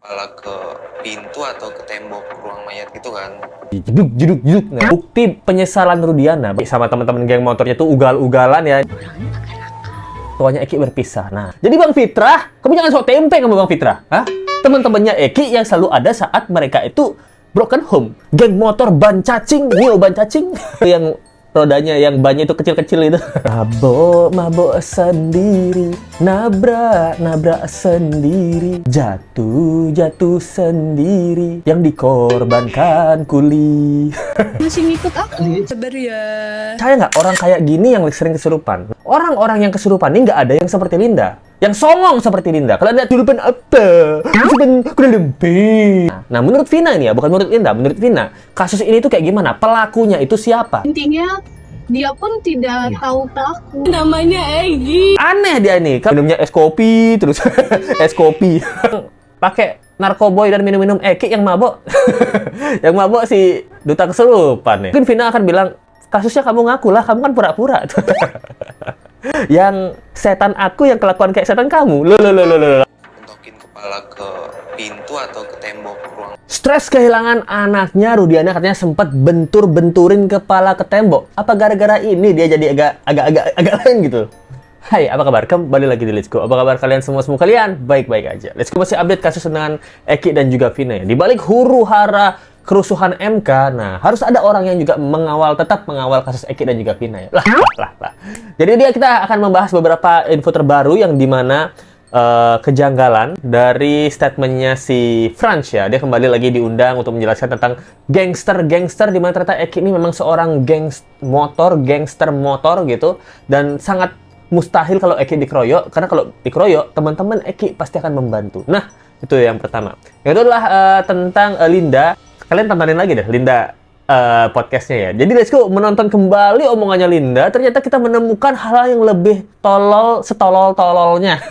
kepala ke pintu atau ke tembok ruang mayat gitu kan. Jeduk. Nah, bukti penyesalan Rudiana sama teman-teman geng motornya tuh ugal-ugalan ya. Tuanya Eki berpisah. Nah, jadi Bang Fitrah, kamu jangan sok tempe kamu Bang Fitrah. Hah? Teman-temannya Eki yang selalu ada saat mereka itu broken home. Geng motor ban cacing, Neo ban cacing. Yang rodanya, yang bannya itu kecil-kecil itu. Mabok sendiri, nabrak sendiri, jatuh sendiri, yang dikorbankan kuli. Masih ngikut aku? Sabar ya. Saya nggak orang kayak gini yang sering kesurupan. Orang-orang yang kesurupan ini nggak ada yang seperti Linda. Yang songong seperti Linda. Kalian lihat kesurupan apa? Kesurupan kuda lumpur. Nah, menurut Vina ini ya, bukan menurut Linda, menurut Vina, kasus ini tuh kayak gimana? Pelakunya itu siapa? Intinya dia pun tidak tahu pelaku. Namanya Egi. Aneh dia ini, kan minumnya es kopi terus es kopi. Pakai narkoboy dan minum-minum Eki yang mabok. Yang mabok si duta kesurupan nih. Mungkin Vina akan bilang, kasusnya kamu ngaku lah, kamu kan pura-pura. Yang setan aku yang kelakuan kayak setan kamu. Loh. Mentokin kepala ke pintu atau ke tembok ruang. Stres kehilangan anaknya, Rudiana katanya sempat benturin kepala ke tembok. Apa gara-gara ini dia jadi agak lain gitu? Hai, apa kabar? Kembali lagi di Let's Go. Apa kabar kalian semua kalian? Baik-baik aja. Let's Go masih update kasus dengan Eki dan juga Vina ya. Di balik huru-hara kerusuhan MK, nah harus ada orang yang juga tetap mengawal kasus Eki dan juga Vina ya. Lah. Jadi kita akan membahas beberapa info terbaru yang dimana kejanggalan dari statementnya si Franz ya. Dia kembali lagi diundang untuk menjelaskan tentang gangster di mana ternyata Eki ini memang seorang gangster motor gitu, dan sangat mustahil kalau Eki dikeroyok, karena kalau dikeroyok teman-teman Eki pasti akan membantu. Nah, itu yang pertama. Yang adalah tentang Linda. Kalian tontonin lagi deh Linda podcastnya ya. Jadi let's go menonton kembali omongannya Linda. Ternyata kita menemukan hal yang lebih setolol-tololnya.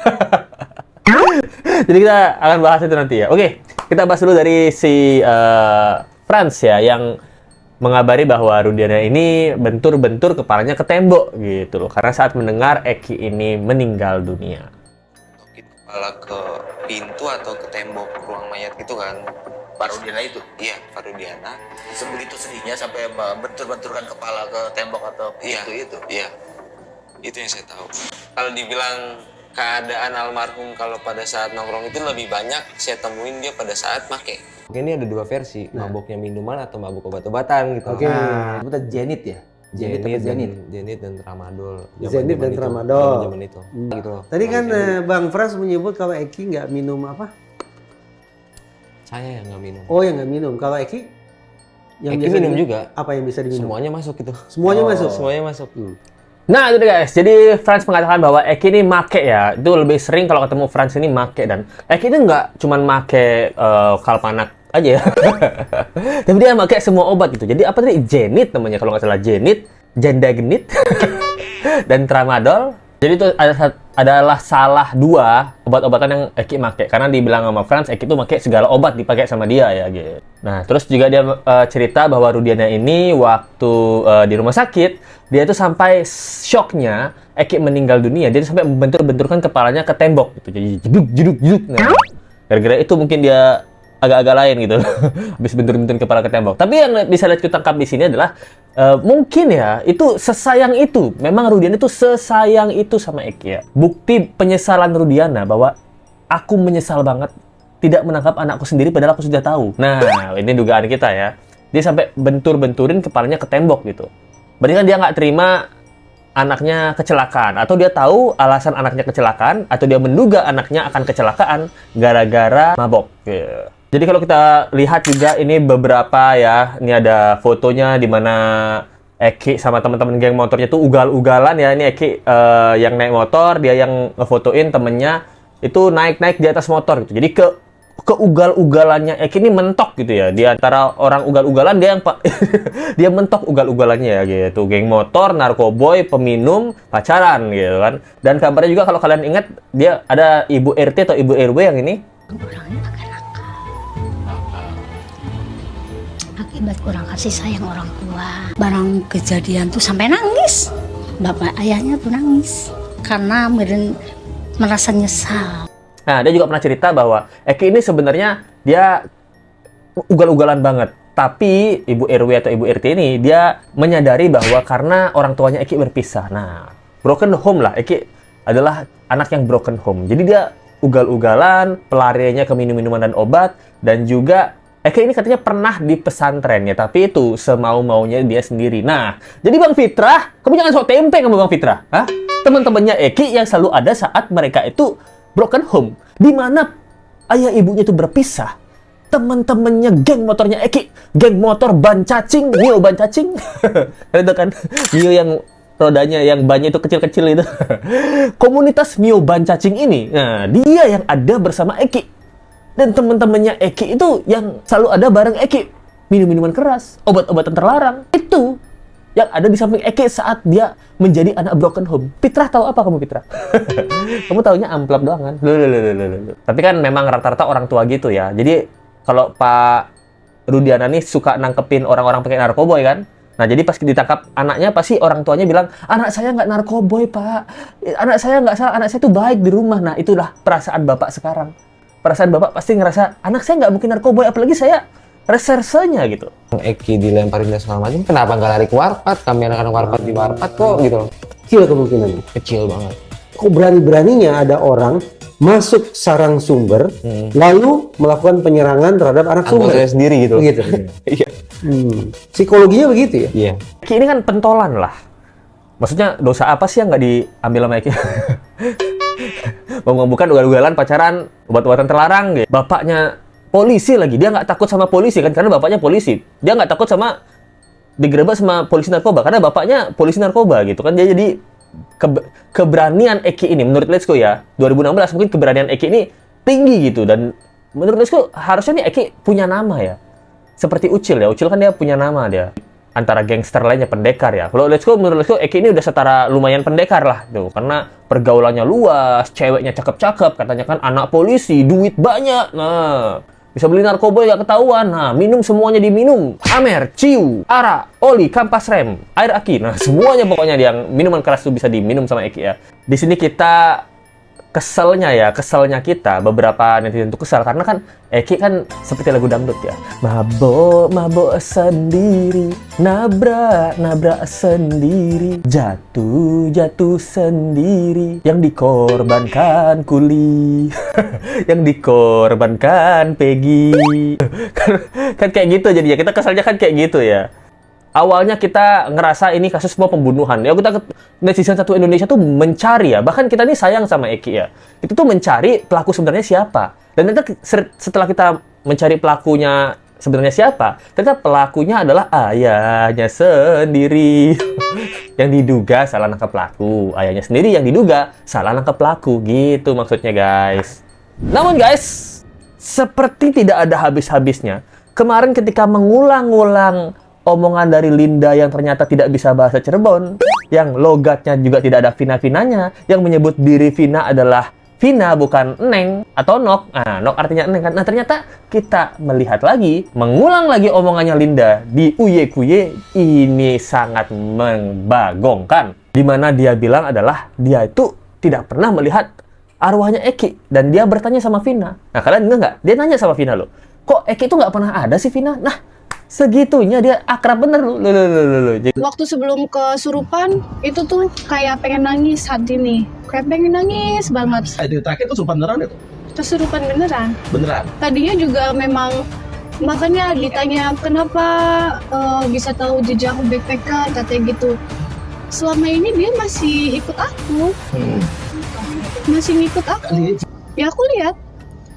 Jadi kita akan bahas itu nanti ya. Oke, kita bahas dulu dari si Franz ya, yang mengabari bahwa Rudiana ini bentur kepalanya ke tembok gitu loh, karena saat mendengar Eki ini meninggal dunia. Mentokin kepala ke pintu atau ke tembok ruang mayat gitu kan. Pak Rudiana itu? Iya, Pak Rudiana. Sebegitu sedihnya sampai bentur-benturkan kepala ke tembok atau pintu itu? Iya, itu yang saya tahu. Kalau dibilang keadaan almarhum kalau pada saat nongkrong itu lebih banyak saya temuin dia pada saat make. Mungkin ini ada dua versi, maboknya minuman atau mabok obat-obatan gitu. Oke. Kita Zenit ya? Zenit dan Tramadol. Zenit dan Tramadol. Zaman itu. Gitu loh. Tadi kan Bang Frans menyebut kalau Eki nggak minum apa? Saya yang nggak minum. Oh, yang nggak minum. Kalau Eki? Eki biasa minum juga. Apa yang bisa diminum? Semuanya masuk gitu. Semuanya masuk? Semuanya masuk. Nah itu deh guys, jadi Franz mengatakan bahwa Eki ini make ya. Itu lebih sering kalau ketemu Franz ini make, dan Eki itu nggak cuman make kalpanak aja ya. Tapi dia make semua obat gitu. Jadi apa tadi? Zenit namanya kalau nggak salah. Zenit, Zendagenit, dan Tramadol. Jadi itu adalah salah dua obat-obatan yang Eki make. Karena dibilang sama Franz, Eki itu make segala obat dipakai sama dia ya gitu. Nah, terus juga dia cerita bahwa Rudiana ini waktu di rumah sakit, dia tuh sampai shocknya Eki meninggal dunia. Dia tuh sampai benturkan kepalanya ke tembok gitu. Jadi jeduk. Nah, gara-gara itu mungkin dia agak-agak lain gitu. Habis bentur-benturin kepala ke tembok. Tapi yang bisa lihat kita tangkap di sini adalah mungkin ya, itu sesayang itu. Memang Rudiana itu sesayang itu sama Eki ya. Bukti penyesalan Rudiana bahwa aku menyesal banget tidak menangkap anakku sendiri padahal aku sudah tahu. Nah, ini dugaan kita ya. Dia sampai benturin kepalanya ke tembok gitu. Berarti kan dia nggak terima anaknya kecelakaan, atau dia tahu alasan anaknya kecelakaan, atau dia menduga anaknya akan kecelakaan gara-gara mabok. Yeah. Jadi kalau kita lihat juga ini beberapa ya, ini ada fotonya di mana Eki sama teman-teman geng motornya tuh ugal-ugalan ya. Ini Eki yang naik motor, dia yang ngefotoin temennya itu naik di atas motor gitu. Jadi ke ugal-ugalannya Eki ini mentok gitu ya. Di antara orang ugal-ugalan dia yang dia mentok ugal-ugalannya ya gitu. Geng motor, narkoboy, peminum, pacaran gitu kan. Dan kabarnya juga kalau kalian ingat, dia ada ibu RT atau ibu RW yang ini akibat kurang kasih sayang orang tua. Barang kejadian tuh sampai nangis. Bapak ayahnya tuh nangis karena merasa nyesal. Nah, dia juga pernah cerita bahwa Eki ini sebenarnya dia ugal-ugalan banget. Tapi Ibu RW atau Ibu RT ini dia menyadari bahwa karena orang tuanya Eki berpisah. Nah, broken home lah. Eki adalah anak yang broken home. Jadi dia ugal-ugalan, pelariannya ke minum-minuman dan obat, dan juga Eki ini katanya pernah di pesantren ya, tapi itu semau-maunya dia sendiri. Nah, jadi Bang Fitrah, kamu jangan sok tempe kamu Bang Fitrah. Hah? Teman-temannya Eki yang selalu ada saat mereka itu broken home, di mana ayah ibunya itu berpisah. Teman-temannya geng motornya Eki, geng motor ban cacing, Mio ban cacing. Itu kan Mio yang rodanya yang bannya itu kecil-kecil itu. Komunitas Mio ban cacing ini, nah dia yang ada bersama Eki. Dan teman-temannya Eki itu yang selalu ada bareng Eki. Minum-minuman keras, obat-obatan terlarang. Itu yang ada di samping Eki saat dia menjadi anak broken home. Fitrah tahu apa kamu, Fitrah? Kamu taunya amplop doang kan? Loh. Tapi kan memang rata-rata orang tua gitu ya. Jadi kalau Pak Rudiana nih suka nangkepin orang-orang pakai narkoboy kan? Nah, jadi pas ditangkap anaknya, pasti orang tuanya bilang, anak saya nggak narkoboy, Pak. Anak saya nggak salah, anak saya tuh baik di rumah. Nah, itulah perasaan Bapak sekarang. Perasaan Bapak pasti ngerasa, anak saya nggak mungkin narkoboy, apalagi saya resersenya gitu. Eki dilemparin dan segala macam, kenapa nggak lari ke warpat? Kami anak-anak warpat di warpat kok gitu loh. Kecil kemungkinannya. Kecil banget. Kok berani-beraninya ada orang masuk sarang sumber, lalu melakukan penyerangan terhadap anak sumber. Anggotanya sendiri gitu. Begitu. Iya. Psikologinya begitu ya? Iya. Eki ini kan pentolan lah. Maksudnya dosa apa sih yang nggak diambil sama Eki? Bukan ugal-ugalan, pacaran, obat-obatan terlarang gitu. Bapaknya polisi lagi, dia nggak takut sama polisi kan, karena bapaknya polisi. Dia nggak takut sama digerebek sama polisi narkoba, karena bapaknya polisi narkoba gitu kan. Dia jadi keberanian Eki ini, menurut Let's Go ya, 2016 mungkin keberanian Eki ini tinggi gitu. Dan menurut Let's Go harusnya nih Eki punya nama ya. Seperti Ucil ya, Ucil kan dia punya nama dia. Antara gangster lainnya pendekar ya. Kalau Let's Go, menurut Let's Go, Eki ini udah setara lumayan pendekar lah tuh, karena pergaulannya luas, ceweknya cakep-cakep, katanya kan anak polisi, duit banyak. Nah, bisa beli narkoba gak ketahuan. Nah, minum semuanya diminum. Amer, ciu, ara, oli, kampas rem, air aki. Nah, semuanya pokoknya yang minuman keras tuh bisa diminum sama Eki ya. Di sini kita keselnya kita, beberapa netizen tuh kesal karena kan Eki kan seperti lagu dangdut ya. Mabok sendiri, nabrak sendiri, jatuh sendiri, yang dikorbankan Kuli, yang dikorbankan Peggy. kan kayak gitu jadinya, kita kesalnya kan kayak gitu ya. Awalnya kita ngerasa ini kasus semua pembunuhan. Ya kita netizen satu Indonesia tuh mencari ya. Bahkan kita nih sayang sama Eki ya. Itu tuh mencari pelaku sebenarnya siapa. Dan ternyata setelah kita mencari pelakunya sebenarnya siapa, ternyata pelakunya adalah ayahnya sendiri. Yang diduga salah nangkap pelaku. Ayahnya sendiri yang diduga salah nangkap pelaku. Gitu maksudnya guys. Namun guys, seperti tidak ada habis-habisnya. Kemarin ketika mengulang-ulang omongan dari Linda yang ternyata tidak bisa bahasa Cirebon, yang logatnya juga tidak ada Vina-Vinanya, yang menyebut diri Vina adalah Vina bukan Neng atau Nok. Nah, Nok artinya Neng kan. Nah, ternyata kita melihat lagi, mengulang lagi omongannya Linda di Uye Kuye, ini sangat membagongkan. Di mana dia bilang adalah dia itu tidak pernah melihat arwahnya Eki, dan dia bertanya sama Vina. Nah, kalian dengar nggak? Dia nanya sama Vina loh, kok Eki itu nggak pernah ada sih Vina? Nah, segitunya dia akrab bener loh. Waktu sebelum kesurupan itu tuh kayak pengen nangis hati nih, kayak pengen nangis banget. Itu terakhir tuh sumpah beneran itu? Kesurupan beneran. Beneran? Tadinya juga memang, makanya ditanya kenapa bisa tahu jejak BPK, katanya gitu. Selama ini dia masih ikut aku, masih ngikut aku. Ya aku lihat.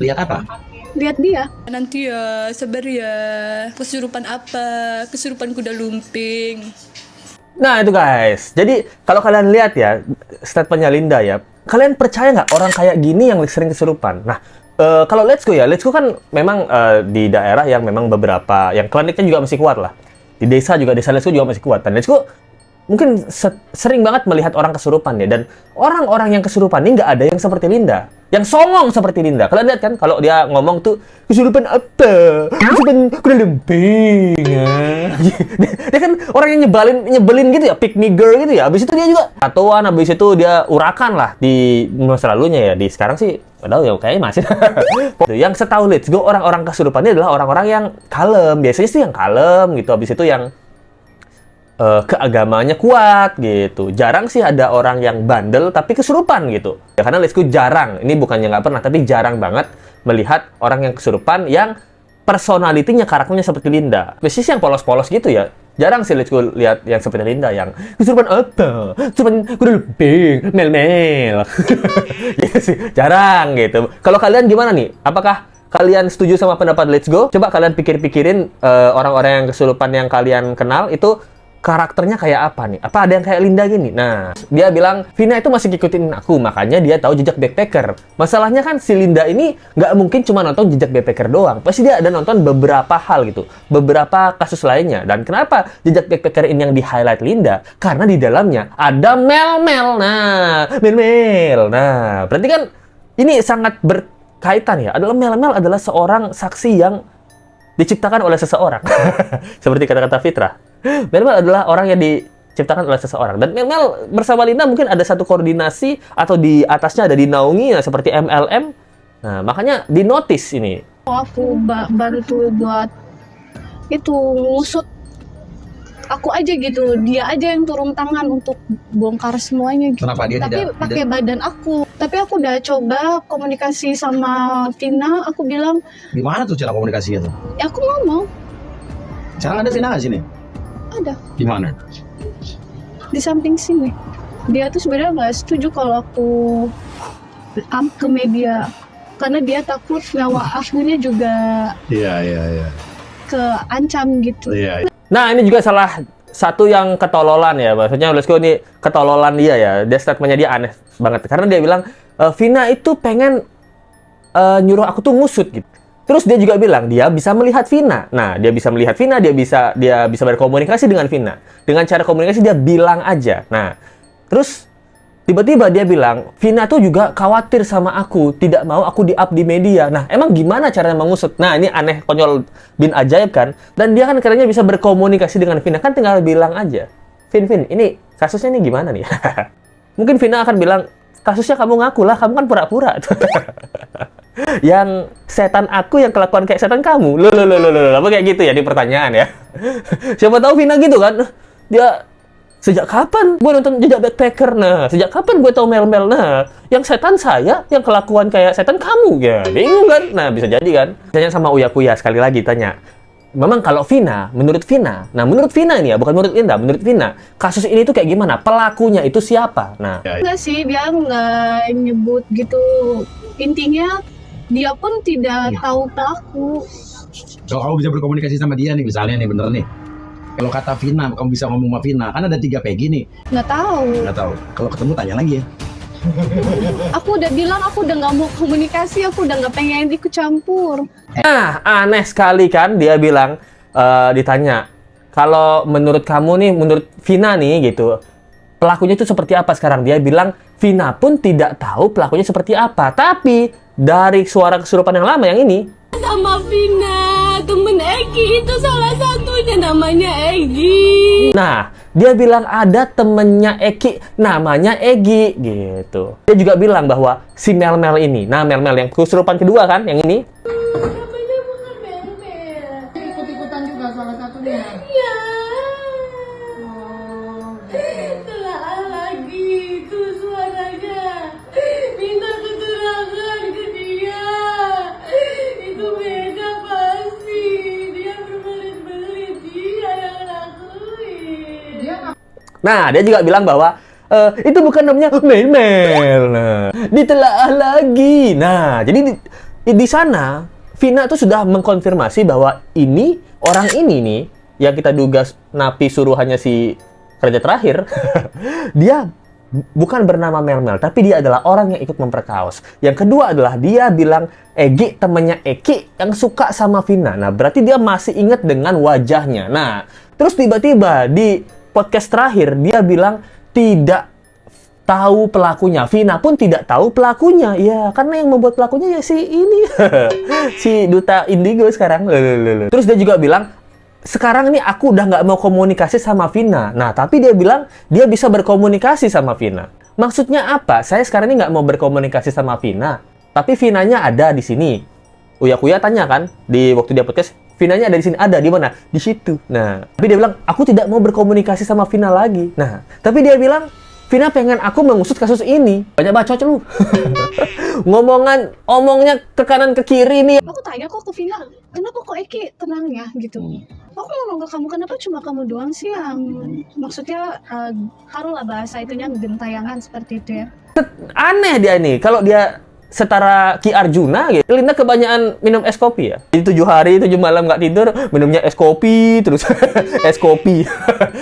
Lihat apa? Lihat dia. Nanti ya, sabar ya. Kesurupan apa? Kesurupan kuda lumping. Nah itu guys, jadi kalau kalian lihat ya statementnya Linda ya, kalian percaya nggak orang kayak gini yang sering kesurupan? Nah, kalau Let's Go ya, Let's Go kan memang di daerah yang memang beberapa, yang kliniknya juga masih kuat lah. Di desa juga, desa Let's Go juga masih kuat. Dan Let's Go mungkin sering banget melihat orang kesurupan ya. Dan orang-orang yang kesurupan ini nggak ada yang seperti Linda, yang songong seperti Linda. Kalian lihat kan, kalau dia ngomong tuh, kesurupan apa? Kesurupan kuda lumping. Dia kan orang yang nyebelin gitu ya, pick me girl gitu ya. Habis itu dia juga tatoan, habis itu dia urakan lah di masa lalunya ya. Di sekarang sih Padahal ya kayaknya masih. Yang setahu Let's Go, orang-orang kesurupan ini adalah orang-orang yang kalem. Biasanya sih yang kalem gitu. Habis itu yang keagamanya kuat gitu. Jarang sih ada orang yang bandel tapi kesurupan gitu. Ya karena Let's Go jarang. Ini bukannya nggak pernah, tapi jarang banget melihat orang yang kesurupan yang personalitinya, karakternya seperti Linda. Biasanya yang polos-polos gitu ya. Jarang sih Let's Go lihat yang seperti Linda yang kesurupan apa? Kesurupan kuda lumping, mel-mel. Gitu sih, jarang gitu. Kalau kalian gimana nih? Apakah kalian setuju sama pendapat Let's Go? Coba kalian pikir-pikirin orang-orang yang kesurupan yang kalian kenal itu karakternya kayak apa nih? Apa ada yang kayak Linda gini? Nah, dia bilang, Vina itu masih ngikutin aku, makanya dia tahu jejak backpacker. Masalahnya kan si Linda ini nggak mungkin cuma nonton jejak backpacker doang. Pasti dia ada nonton beberapa hal gitu, beberapa kasus lainnya. Dan kenapa jejak backpacker ini yang di-highlight Linda? Karena di dalamnya ada mel-mel. Nah, mel-mel. Nah, berarti kan ini sangat berkaitan ya. Adalah mel-mel adalah seorang saksi yang diciptakan oleh seseorang. Seperti kata-kata Fitra. Mel-mel adalah orang yang diciptakan oleh seseorang. Dan Mel bersama Linda mungkin ada satu koordinasi atau di atasnya ada dinaungi ya, seperti MLM. Nah, makanya dinotis ini. Aku bantu buat itu ngusut. Aku aja gitu, dia aja yang turun tangan untuk bongkar semuanya gitu. Kenapa dia Tapi tidak- pakai badan aku. Tapi aku udah coba komunikasi sama Vina, aku bilang, Gimana tuh cara komunikasinya tuh? ya aku ngomong, Sekarang ada Vina nggak sini? ada Di mana? di samping sini. Dia tuh sebenarnya nggak setuju kalau aku ke media, karena dia takut nyawa akunya juga Iya. keancam gitu. Iya. Nah, ini juga salah satu yang ketololan ya. Maksudnya Let's Go ini ketololan dia ya. Dia statementnya dia aneh banget. Karena dia bilang, Vina itu pengen nyuruh aku tuh ngusut gitu. Terus dia juga bilang dia bisa melihat Vina. Nah, dia bisa melihat Vina, dia bisa berkomunikasi dengan Vina. Dengan cara komunikasi dia bilang aja. Nah, terus tiba-tiba dia bilang, Vina tuh juga khawatir sama aku, tidak mau aku di-up di media. Nah, emang gimana caranya mengusut? Nah, ini aneh, konyol, bin ajaib kan? Dan dia kan katanya bisa berkomunikasi dengan Vina, kan tinggal bilang aja. Vin, ini kasusnya ini gimana nih? Mungkin Vina akan bilang, kasusnya kamu ngaku lah, kamu kan pura-pura. Yang setan aku yang kelakuan kayak setan kamu. Loh, apa kayak gitu ya di pertanyaan ya. Siapa tahu Vina gitu kan. Dia sejak kapan gue nonton jejak backpacker? Nah, sejak kapan gue tahu mel-mel? Nah, yang setan saya, yang kelakuan kayak setan kamu. Ya, bingung kan? Nah, bisa jadi kan. Tanya sama Uya Kuya sekali lagi tanya. Memang kalau Vina, menurut Vina ini ya, bukan menurut Linda, menurut Vina, kasus ini tuh kayak gimana? Pelakunya itu siapa? Nah, Enggak sih, dia nggak nyebut gitu. Intinya dia pun tidak tahu pelaku. Kalau kamu bisa berkomunikasi sama dia nih, misalnya nih, bener nih. Kalau kata Vina, kamu bisa ngomong sama Vina. Kan ada 3 Peggy nih. Nggak tahu. Nggak tahu. Kalau ketemu tanya lagi ya. Aku udah bilang aku udah nggak mau komunikasi, aku udah nggak pengen ikut campur. nah, aneh sekali kan dia bilang, ditanya, kalau menurut kamu nih, menurut Vina nih gitu, pelakunya itu seperti apa sekarang? Dia bilang, Vina pun tidak tahu pelakunya seperti apa. Tapi dari suara kesurupan yang lama yang ini, Sama Vina, temen Egi itu salah satunya namanya Egi. nah, dia bilang ada temennya Eki, namanya Egi, gitu. Dia juga bilang bahwa si Mel-Mel ini, nah Mel-Mel yang kesurupan kedua kan, yang ini, Namanya bukan Mel-Mel. Ikut-ikutan juga salah satunya. Ya. Telah lagi itu suaranya. Minta keterangan ke dia. Itu beda pasti. Dia berbelit-belit. Dia yang lakuin. nah dia juga bilang bahwa itu bukan namanya Mel-Mel. Nah, ditelaah lagi. Nah, jadi di sana Vina tuh sudah mengkonfirmasi bahwa ini orang ini nih yang kita duga napi suruhannya si Raja Terakhir. Dia bukan bernama Mel-Mel, tapi dia adalah orang yang ikut memperkaos. Yang kedua adalah dia bilang Egi temannya Eki yang suka sama Vina. Nah, berarti dia masih ingat dengan wajahnya. Nah, terus tiba-tiba di podcast terakhir dia bilang tidak tahu pelakunya. Vina pun tidak tahu pelakunya. Ya, karena yang membuat pelakunya ya si ini. Si Duta Indigo sekarang. Terus dia juga bilang, sekarang ini aku udah nggak mau komunikasi sama Vina. Nah, tapi dia bilang dia bisa berkomunikasi sama Vina. Maksudnya apa? Saya sekarang ini nggak mau berkomunikasi sama Vina. Tapi Vinanya ada di sini. Uya Kuya tanya kan di waktu dia podcast, Vinanya ada di sini, ada di mana? Di situ. Nah, tapi dia bilang aku tidak mau berkomunikasi sama Vina lagi. Nah, tapi dia bilang Vina pengen aku mengusut kasus ini. Banyak bacot lu. Omongnya ke kanan ke kiri nih. Aku tanya kok ke Vina, kenapa kok Eki tenang ya gitu. Aku ngomong ke kamu, kenapa cuma kamu doang sih yang maksudnya taruhlah bahasa itunya gentayangan seperti itu ya. Aneh dia ini. Kalau dia setara Ki Arjuna gitu. Linda kebanyakan minum es kopi ya. Jadi 7 hari 7 malam nggak tidur, minumnya es kopi terus. Es kopi.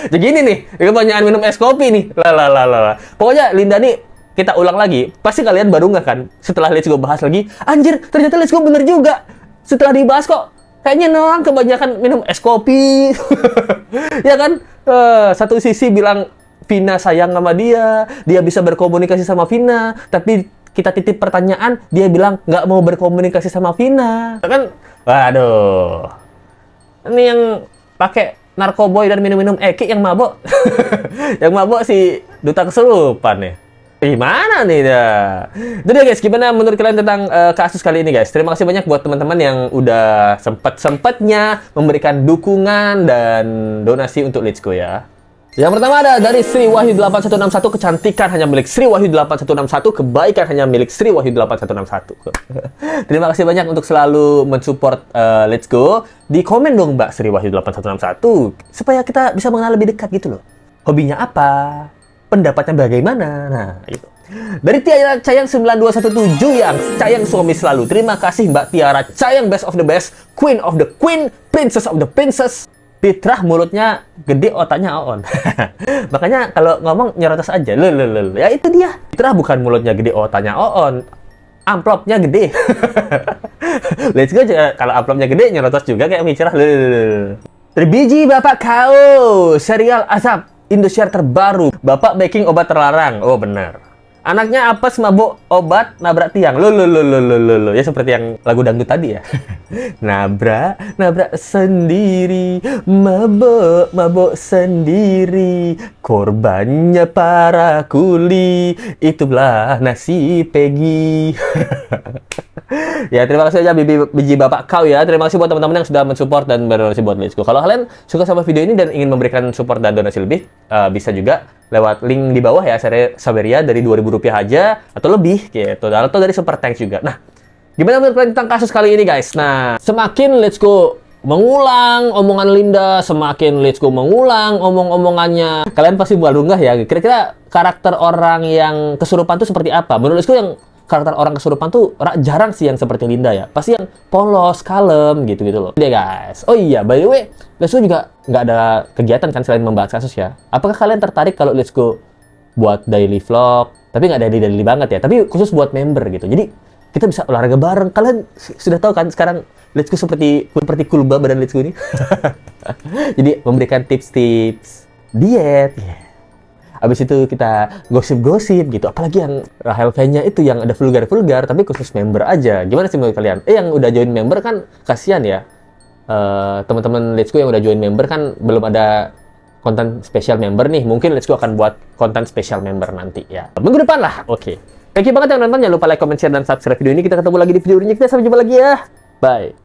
Jadi gini nih, kebanyakan minum es kopi nih. Lah. Pokoknya Linda nih kita ulang lagi. Pasti kalian baru nggak kan? Setelah Let's Go bahas lagi, anjir ternyata Let's Go bener juga. Setelah dibahas kok kayaknya orang kebanyakan minum es kopi. Ya kan? Satu sisi bilang Vina sayang sama dia bisa berkomunikasi sama Vina, tapi kita titip pertanyaan, dia bilang nggak mau berkomunikasi sama Vina. Kan, waduh. Ini yang pakai narkoboy dan minum-minum Eki yang mabok. Yang mabok si duta kesurupan ya. Gimana nih dah? Jadi guys, gimana menurut kalian tentang kasus kali ini guys? Terima kasih banyak buat teman-teman yang udah sempatnya memberikan dukungan dan donasi untuk Let's Go ya. Yang pertama ada dari Sri Wahyu 8161, kecantikan hanya milik Sri Wahyu 8161, kebaikan hanya milik Sri Wahyu 8161. Terima kasih banyak untuk selalu mensupport Let's Go. Di komen dong Mbak Sri Wahyu 8161 supaya kita bisa mengenal lebih dekat gitu loh. Hobinya apa? Pendapatnya bagaimana? Nah, gitu. Dari Tiara Cayang 9217 yang Cayang suami selalu. Terima kasih Mbak Tiara Cayang, best of the best, queen of the queen, princess of the princess. Fitrah mulutnya gede, otaknya oon. Makanya kalau ngomong nyerotos aja. Ya itu dia. Fitrah bukan mulutnya gede, otaknya oon. Amplopnya gede. Let's Go kalau amplopnya gede nyerotos juga kayak Fitrah. Terbiji Bapak kau. Serial Asap Indosiar terbaru. Bapak baking obat terlarang. Oh benar. Anaknya apes mabuk obat nabrak tiang. Ya seperti yang lagu dangdut tadi ya. Nabrak sendiri, mabuk sendiri. Korbannya para kuli, itulah nasib Peggy. Ya terima kasih aja biji bapak kau ya. Terima kasih buat teman-teman yang sudah mensupport dan berdonasi buat Let's Go. Kalau kalian suka sama video ini dan ingin memberikan support dan donasi lebih, bisa juga lewat link di bawah ya, Saberia dari Rp2.000 aja atau lebih gitu, atau dari Super Thanks juga. Nah, gimana menurut kalian tentang kasus kali ini guys? Nah, semakin Let's Go mengulang omongan Linda, semakin Let's Go mengulang omong-omongannya, kalian pasti baru nggak ya, kira-kira karakter orang yang kesurupan tuh seperti apa? Menurut Let's Go yang karakter orang kesurupan tuh jarang sih yang seperti Linda ya. Pasti yang polos, kalem gitu-gitu loh. Oke guys. Oh iya, by the way, Let's Go juga nggak ada kegiatan kan selain membahas kasus ya. Apakah kalian tertarik kalau Let's Go buat daily vlog? Tapi nggak daily banget ya. Tapi khusus buat member gitu. Jadi kita bisa olahraga bareng. Kalian sudah tahu kan sekarang Let's Go seperti Kulba badan Let's Go ini. Jadi memberikan tips-tips diet. Habis itu kita gosip-gosip gitu. Apalagi yang Rahel V-nya itu yang ada vulgar-vulgar, tapi khusus member aja. Gimana sih menurut kalian? Yang udah join member kan kasihan ya. Teman-teman Let's Go yang udah join member kan belum ada konten spesial member nih. Mungkin Let's Go akan buat konten spesial member nanti ya. Minggu depan lah. Oke. Thank you banget yang nonton. Jangan lupa like, comment, share, dan subscribe video ini. Kita ketemu lagi di video berikutnya. Kita sampai jumpa lagi ya. Bye.